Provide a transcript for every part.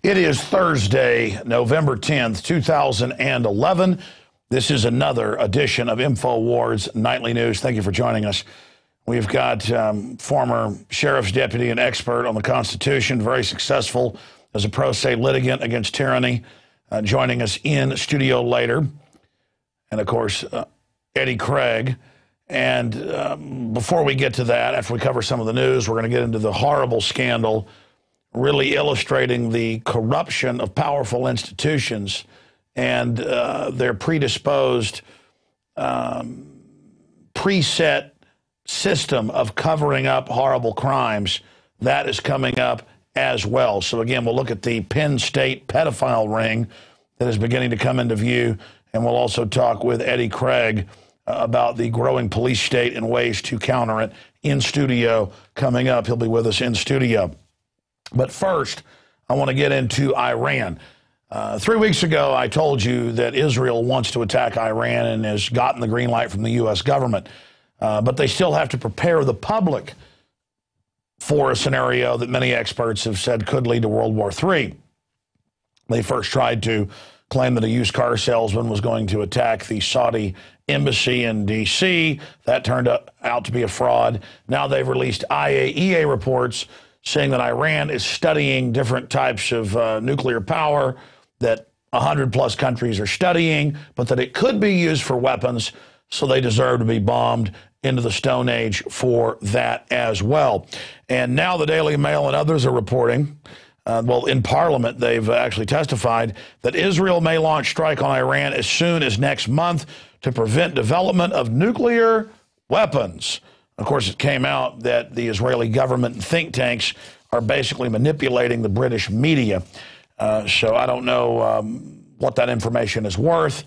It is Thursday, November 10th, 2011. This is another edition of INFOWARS Nightly News. Thank you for joining us. We've got former sheriff's deputy and expert on the Constitution, very successful as a pro se litigant against tyranny, joining us in studio later. And, of course, Eddie Craig. And before we get to that, after we cover some of the news, we're going to get into the horrible scandal really illustrating the corruption of powerful institutions and their predisposed, preset system of covering up horrible crimes. That is coming up as well. So, again, we'll look at the Penn State pedophile ring that is beginning to come into view, and we'll also talk with Eddie Craig about the growing police state and ways to counter it in studio coming up. He'll be with us in studio. But first, I want to get into Iran. 3 weeks ago, I told you that Israel wants to attack Iran and has gotten the green light from the U.S. government. But they still have to prepare the public for a scenario that many experts have said could lead to World War III. They first tried to claim that a used car salesman was going to attack the Saudi embassy in D.C. That turned out to be a fraud. Now they've released IAEA reports saying that Iran is studying different types of nuclear power that 100-plus countries are studying, but that it could be used for weapons, so they deserve to be bombed into the Stone Age for that as well. And now the Daily Mail and others are reporting, well, in Parliament, they've actually testified that Israel may launch strike on Iran as soon as next month to prevent development of nuclear weapons. Of course, it came out that the Israeli government and think tanks are basically manipulating the British media. So I don't know what that information is worth.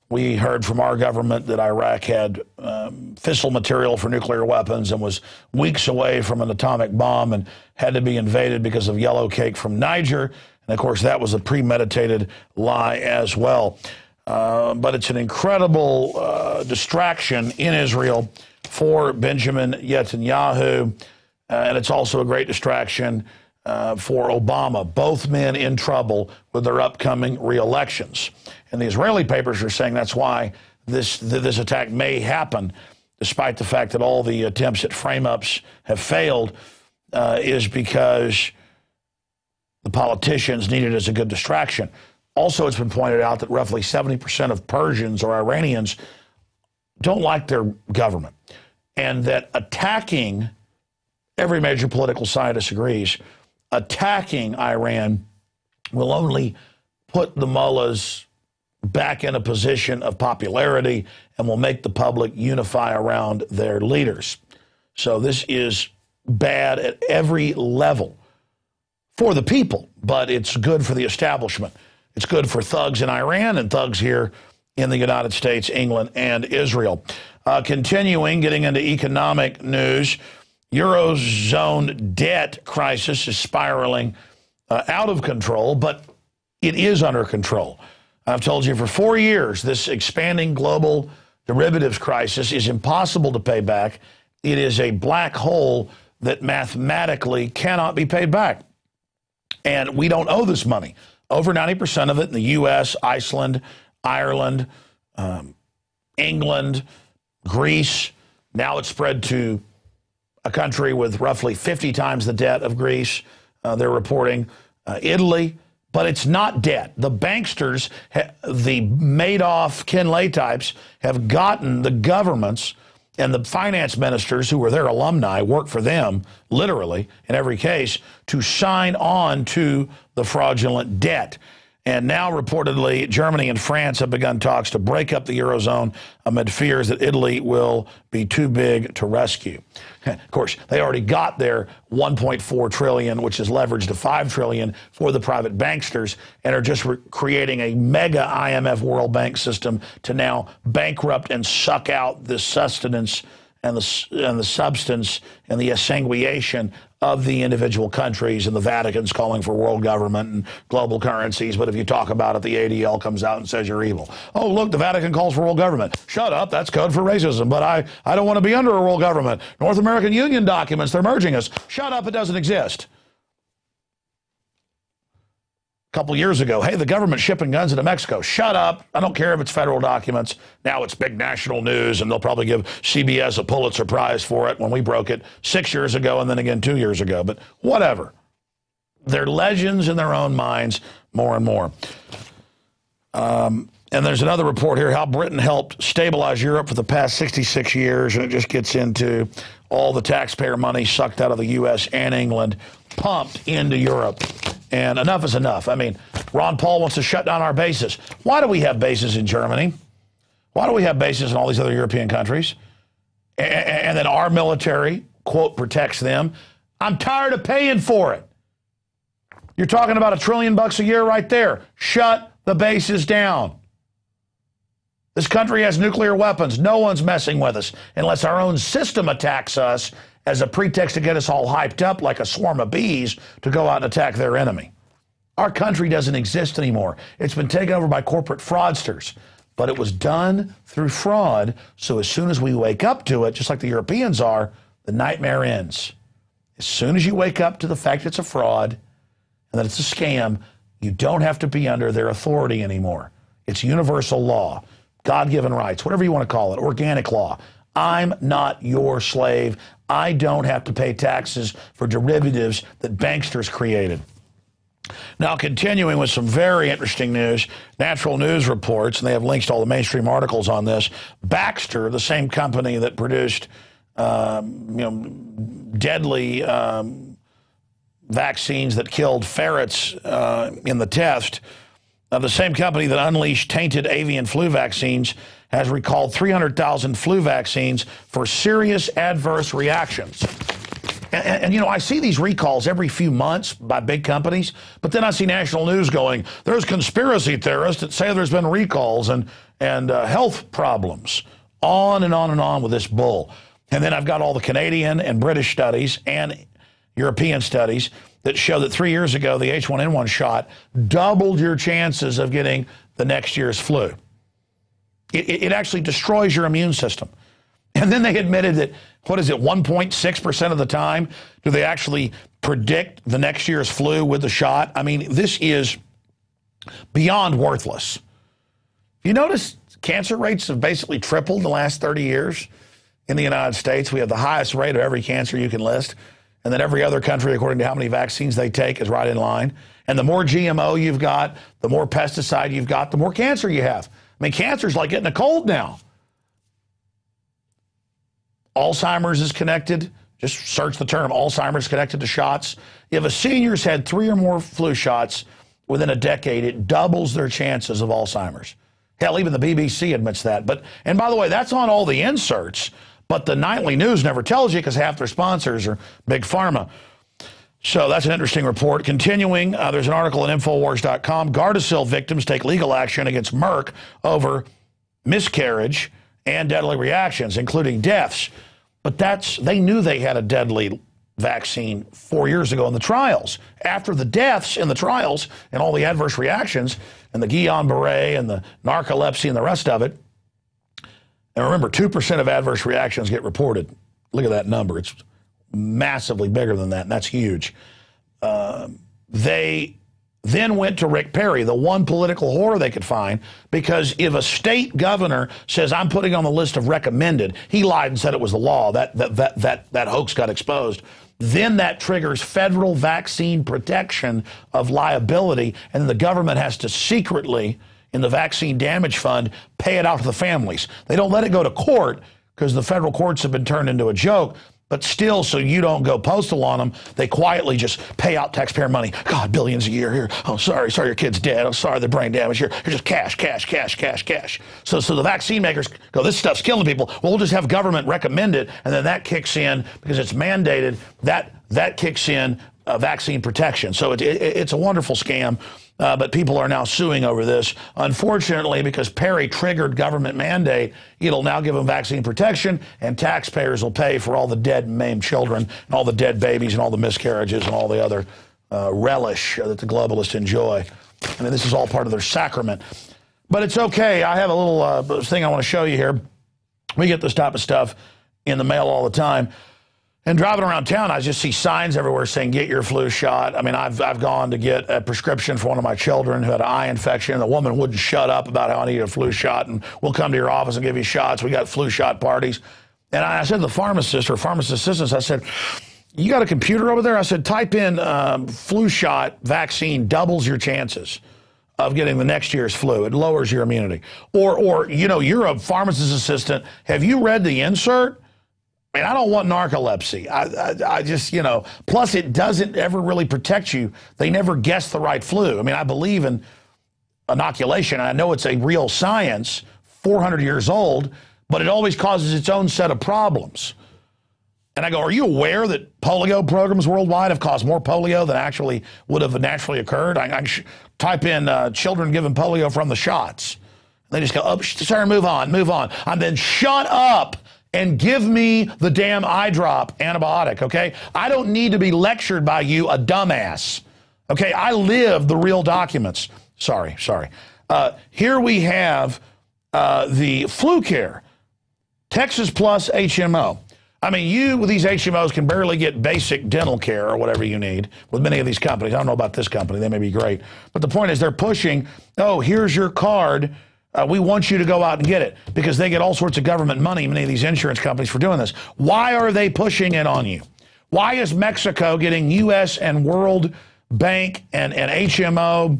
We heard from our government that Iraq had fissile material for nuclear weapons and was weeks away from an atomic bomb and had to be invaded because of yellow cake from Niger. And, of course, that was a premeditated lie as well. But it's an incredible distraction in Israel for Benjamin Netanyahu, and it's also a great distraction for Obama, both men in trouble with their upcoming re-elections. And the Israeli papers are saying that's why this attack may happen, despite the fact that all the attempts at frame-ups have failed, is because the politicians need it as a good distraction. Also, it's been pointed out that roughly 70% of Persians or Iranians don't like their government, and that attacking, every major political scientist agrees, attacking Iran will only put the mullahs back in a position of popularity and will make the public unify around their leaders. So this is bad at every level for the people, but it's good for the establishment. It's good for thugs in Iran and thugs here in the United States, England, and Israel. Continuing, getting into economic news, Eurozone debt crisis is spiraling out of control, but it is under control. I've told you for 4 years this expanding global derivatives crisis is impossible to pay back. It is a black hole that mathematically cannot be paid back. And we don't owe this money. Over 90% of it in the U.S., Iceland, Ireland, England, Greece. Now it's spread to a country with roughly 50 times the debt of Greece. They're reporting Italy. But it's not debt. The banksters, the Madoff, Ken Lay types, have gotten the governments and the finance ministers who were their alumni, work for them, literally, in every case, to sign on to the fraudulent debt. And now, reportedly, Germany and France have begun talks to break up the Eurozone amid fears that Italy will be too big to rescue. Of course, they already got their $1.4 trillion, which is leveraged to $5 trillion for the private banksters, and are just creating a mega IMF World Bank system to now bankrupt and suck out the sustenance and the substance and the exsanguination of the individual countries, and the Vatican's calling for world government and global currencies. But if you talk about it, the ADL comes out and says you're evil. Oh, look, the Vatican calls for world government. Shut up, that's code for racism. But I don't want to be under a world government. North American Union documents, they're merging us. Shut up, it doesn't exist. couple years ago, hey, the government's shipping guns into Mexico. Shut up. I don't care if it's federal documents. Now it's big national news, and they'll probably give CBS a Pulitzer Prize for it when we broke it 6 years ago and then again 2 years ago. But whatever. They're legends in their own minds more and more. And there's another report here, how Britain helped stabilize Europe for the past 66 years, and it just gets into all the taxpayer money sucked out of the U.S. and England, pumped into Europe. And enough is enough. I mean, Ron Paul wants to shut down our bases. Why do we have bases in Germany? Why do we have bases in all these other European countries? And then our military, quote, protects them. I'm tired of paying for it. You're talking about $1 trillion a year right there. Shut the bases down. This country has nuclear weapons. No one's messing with us unless our own system attacks us as a pretext to get us all hyped up like a swarm of bees to go out and attack their enemy. Our country doesn't exist anymore. It's been taken over by corporate fraudsters, but it was done through fraud. So as soon as we wake up to it, just like the Europeans are, the nightmare ends. As soon as you wake up to the fact it's a fraud and that it's a scam, you don't have to be under their authority anymore. It's universal law. God-given rights, whatever you want to call it, organic law. I'm not your slave. I don't have to pay taxes for derivatives that banksters created. Now, continuing with some very interesting news, Natural News reports, and they have links to all the mainstream articles on this, Baxter, the same company that produced deadly vaccines that killed ferrets in the test, the same company that unleashed tainted avian flu vaccines has recalled 300,000 flu vaccines for serious adverse reactions. And, you know, I see these recalls every few months by big companies, but then I see national news going, there's conspiracy theorists that say there's been recalls and health problems, on and on and on with this bull. And then I've got all the Canadian and British studies and European studies that show that 3 years ago, the H1N1 shot doubled your chances of getting the next year's flu. It actually destroys your immune system. And then they admitted that, 1.6% of the time do they actually predict the next year's flu with the shot? I mean, this is beyond worthless. You notice cancer rates have basically tripled in the last 30 years in the United States. We have the highest rate of every cancer you can list. And then every other country, according to how many vaccines they take, is right in line. And the more GMO you've got, the more pesticide you've got, the more cancer you have. I mean, cancer is like getting a cold now. Alzheimer's is connected. Just search the term, Alzheimer's connected to shots. If a senior's had 3 or more flu shots within a decade, it doubles their chances of Alzheimer's. Hell, even the BBC admits that. And by the way, that's on all the inserts. But the nightly news never tells you because half their sponsors are Big Pharma. So that's an interesting report. Continuing, there's an article at INFOWARS.com. Gardasil victims take legal action against Merck over miscarriage and deadly reactions, including deaths. But they knew they had a deadly vaccine 4 years ago in the trials. After the deaths in the trials and all the adverse reactions and the Guillain-Barré and the narcolepsy and the rest of it, and remember, 2% of adverse reactions get reported. Look at that number. It's massively bigger than that, and that's huge. They then went to Rick Perry, the one political whore they could find, because if a state governor says, I'm putting on the list of recommended, he lied and said it was the law. That hoax got exposed. Then that triggers federal vaccine protection of liability, and then the government has to secretly, in the vaccine damage fund, pay it out to the families. They don't let it go to court because the federal courts have been turned into a joke, but still, so you don't go postal on them, they quietly just pay out taxpayer money. God, billions a year here. Oh, sorry, your kid's dead. Oh, sorry, the brain damage here. Here's just cash, cash, cash, cash, cash. So the vaccine makers go, this stuff's killing people. Well, we'll just have government recommend it, and then that kicks in, because it's mandated, that kicks in vaccine protection. So it's a wonderful scam. But people are now suing over this. Unfortunately, because Perry triggered government mandate, it'll now give them vaccine protection, and taxpayers will pay for all the dead and maimed children, and all the dead babies, and all the miscarriages, and all the other relish that the globalists enjoy. I mean, this is all part of their sacrament. But it's okay. I have a little thing I want to show you here. We get this type of stuff in the mail all the time. And driving around town, I just see signs everywhere saying, get your flu shot. I mean, I've gone to get a prescription for one of my children who had an eye infection. The woman wouldn't shut up about how I needed a flu shot, and we'll come to your office and give you shots. We got flu shot parties. And I said to the pharmacist or pharmacist assistants, I said, you got a computer over there? I said, type in flu shot vaccine doubles your chances of getting the next year's flu. It lowers your immunity. Or you know, you're a pharmacist assistant. Have you read the insert? I mean, I don't want narcolepsy. I just, you know, plus it doesn't ever really protect you. They never guess the right flu. I mean, I believe in inoculation. I know it's a real science, 400 years old, but it always causes its own set of problems. And I go, are you aware that polio programs worldwide have caused more polio than actually would have naturally occurred? I type in children given polio from the shots. They just go, oh, sir, move on, move on. And then shut up and give me the damn eye drop antibiotic, okay? I don't need to be lectured by you, a dumbass. Okay, I live the real documents. Sorry. Here we have the flu care, Texas Plus HMO. I mean, you with these HMOs can barely get basic dental care or whatever you need with many of these companies. I don't know about this company. They may be great. But the point is they're pushing, oh, here's your card. We want you to go out and get it because they get all sorts of government money, many of these insurance companies, for doing this. Why are they pushing it on you? Why is Mexico getting U.S. and World Bank and HMO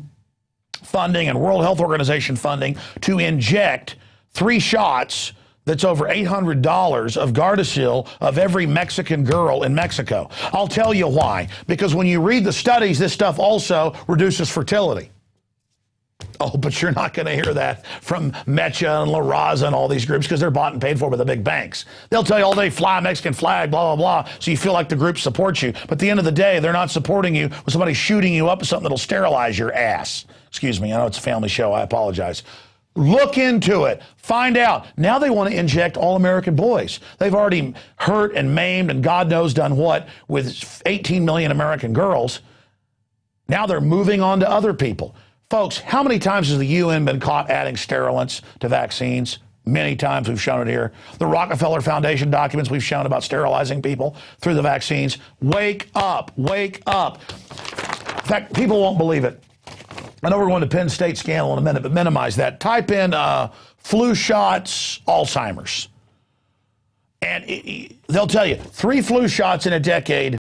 funding and World Health Organization funding to inject 3 shots that's over $800 of Gardasil of every Mexican girl in Mexico? I'll tell you why. Because when you read the studies, this stuff also reduces fertility. Oh, but you're not going to hear that from Mecha and La Raza and all these groups because they're bought and paid for by the big banks. They'll tell you all day, fly Mexican flag, blah, blah, blah, so you feel like the group supports you. But at the end of the day, they're not supporting you with somebody shooting you up with something that'll sterilize your ass. Excuse me, I know it's a family show. I apologize. Look into it. Find out. Now they want to inject all American boys. They've already hurt and maimed and God knows done what with 18 million American girls. Now they're moving on to other people. Folks, how many times has the UN been caught adding sterilants to vaccines? Many times. We've shown it here. The Rockefeller Foundation documents we've shown about sterilizing people through the vaccines. Wake up. Wake up. In fact, people won't believe it. I know we're going to Penn State scandal in a minute, but minimize that. Type in flu shots, Alzheimer's. And they'll tell you 3 flu shots in a decade